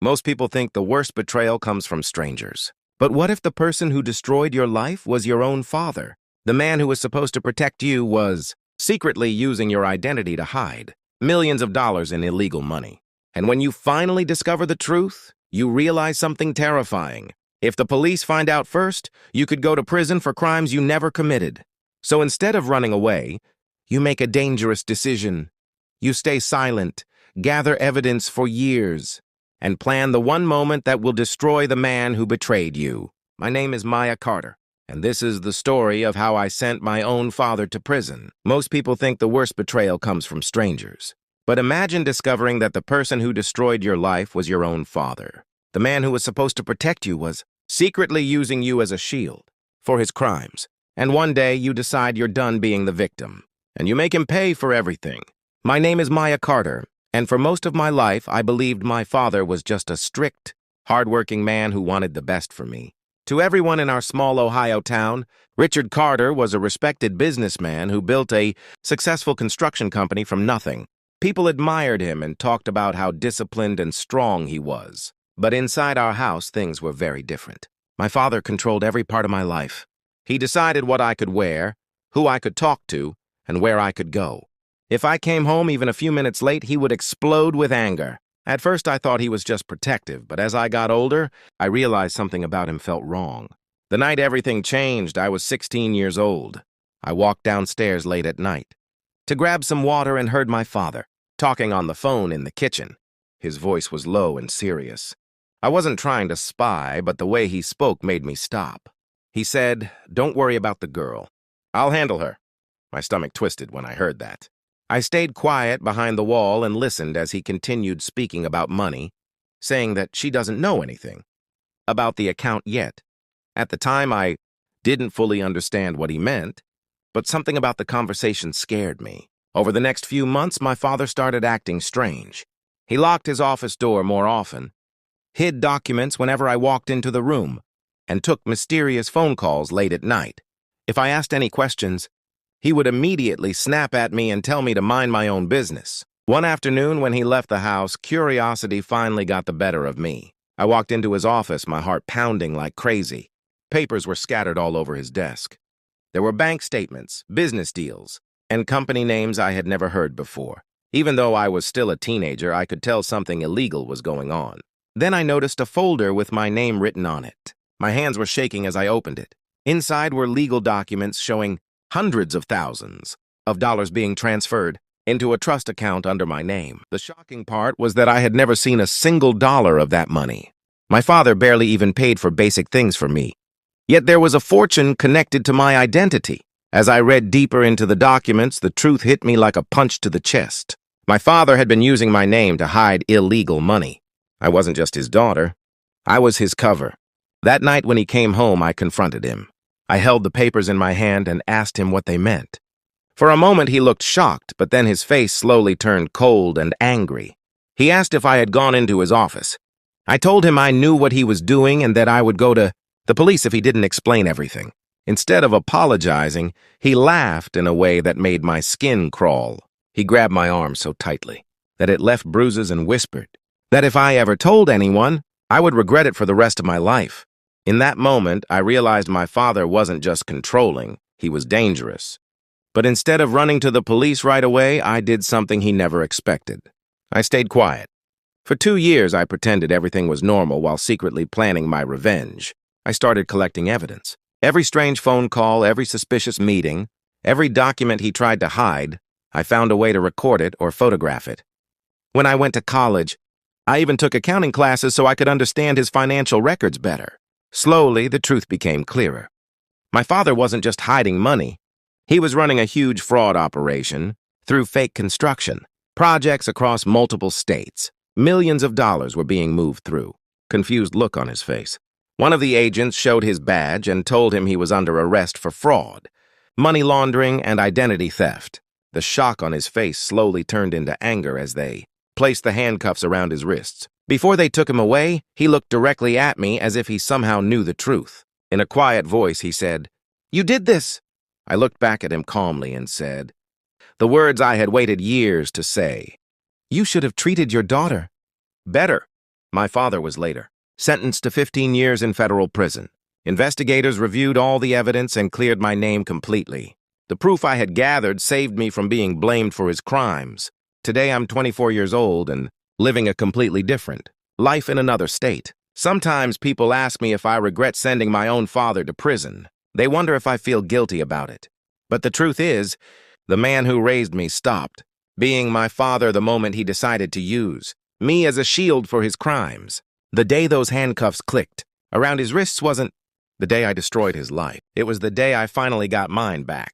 Most people think the worst betrayal comes from strangers. But what if the person who destroyed your life was your own father? The man who was supposed to protect you was secretly using your identity to hide millions of dollars in illegal money. And when you finally discover the truth, you realize something terrifying. If the police find out first, you could go to prison for crimes you never committed. So instead of running away, you make a dangerous decision. You stay silent, gather evidence for years, and plan the one moment that will destroy the man who betrayed you. My name is Maya Carter, and this is the story of how I sent my own father to prison. Most people think the worst betrayal comes from strangers. But imagine discovering that the person who destroyed your life was your own father. The man who was supposed to protect you was secretly using you as a shield for his crimes. And one day you decide you're done being the victim, and you make him pay for everything. My name is Maya Carter, and for most of my life I believed my father was just a strict, hardworking man who wanted the best for me. To everyone in our small Ohio town, Richard Carter was a respected businessman who built a successful construction company from nothing. People admired him and talked about how disciplined and strong he was. But inside our house, things were very different. My father controlled every part of my life. He decided what I could wear, who I could talk to, and where I could go. If I came home even a few minutes late, he would explode with anger. At first, I thought he was just protective, but as I got older, I realized something about him felt wrong. The night everything changed, I was 16 years old. I walked downstairs late at night to grab some water and heard my father talking on the phone in the kitchen. His voice was low and serious. I wasn't trying to spy, but the way he spoke made me stop. He said, "Don't worry about the girl. I'll handle her." My stomach twisted when I heard that. I stayed quiet behind the wall and listened as he continued speaking about money, saying that she doesn't know anything about the account yet. At the time, I didn't fully understand what he meant, but something about the conversation scared me. Over the next few months, my father started acting strange. He locked his office door more often, hid documents whenever I walked into the room, and took mysterious phone calls late at night. If I asked any questions, he would immediately snap at me and tell me to mind my own business. One afternoon when he left the house, curiosity finally got the better of me. I walked into his office, my heart pounding like crazy. Papers were scattered all over his desk. There were bank statements, business deals, and company names I had never heard before. Even though I was still a teenager, I could tell something illegal was going on. Then I noticed a folder with my name written on it. My hands were shaking as I opened it. Inside were legal documents showing hundreds of thousands of dollars being transferred into a trust account under my name. The shocking part was that I had never seen a single dollar of that money. My father barely even paid for basic things for me. Yet there was a fortune connected to my identity. As I read deeper into the documents, the truth hit me like a punch to the chest. My father had been using my name to hide illegal money. I wasn't just his daughter. I was his cover. That night when he came home, I confronted him. I held the papers in my hand and asked him what they meant. For a moment, he looked shocked, but then his face slowly turned cold and angry. He asked if I had gone into his office. I told him I knew what he was doing and that I would go to the police if he didn't explain everything. Instead of apologizing, he laughed in a way that made my skin crawl. He grabbed my arm so tightly that it left bruises and whispered that if I ever told anyone, I would regret it for the rest of my life. In that moment, I realized my father wasn't just controlling, he was dangerous. But instead of running to the police right away, I did something he never expected. I stayed quiet. For 2 years, I pretended everything was normal while secretly planning my revenge. I started collecting evidence. Every strange phone call, every suspicious meeting, every document he tried to hide, I found a way to record it or photograph it. When I went to college, I even took accounting classes so I could understand his financial records better. Slowly, the truth became clearer. My father wasn't just hiding money. He was running a huge fraud operation through fake construction, projects across multiple states. Millions of dollars were being moved through. Confused look on his face. One of the agents showed his badge and told him he was under arrest for fraud, money laundering, and identity theft. The shock on his face slowly turned into anger as they placed the handcuffs around his wrists. Before they took him away, he looked directly at me as if he somehow knew the truth. In a quiet voice, he said, "You did this." I looked back at him calmly and said, the words I had waited years to say, "You should have treated your daughter better." My father was later sentenced to 15 years in federal prison. Investigators reviewed all the evidence and cleared my name completely. The proof I had gathered saved me from being blamed for his crimes. Today I'm 24 years old and living a completely different life in another state. Sometimes people ask me if I regret sending my own father to prison. They wonder if I feel guilty about it. But the truth is, the man who raised me stopped being my father the moment he decided to use me as a shield for his crimes. The day those handcuffs clicked around his wrists wasn't the day I destroyed his life. It was the day I finally got mine back.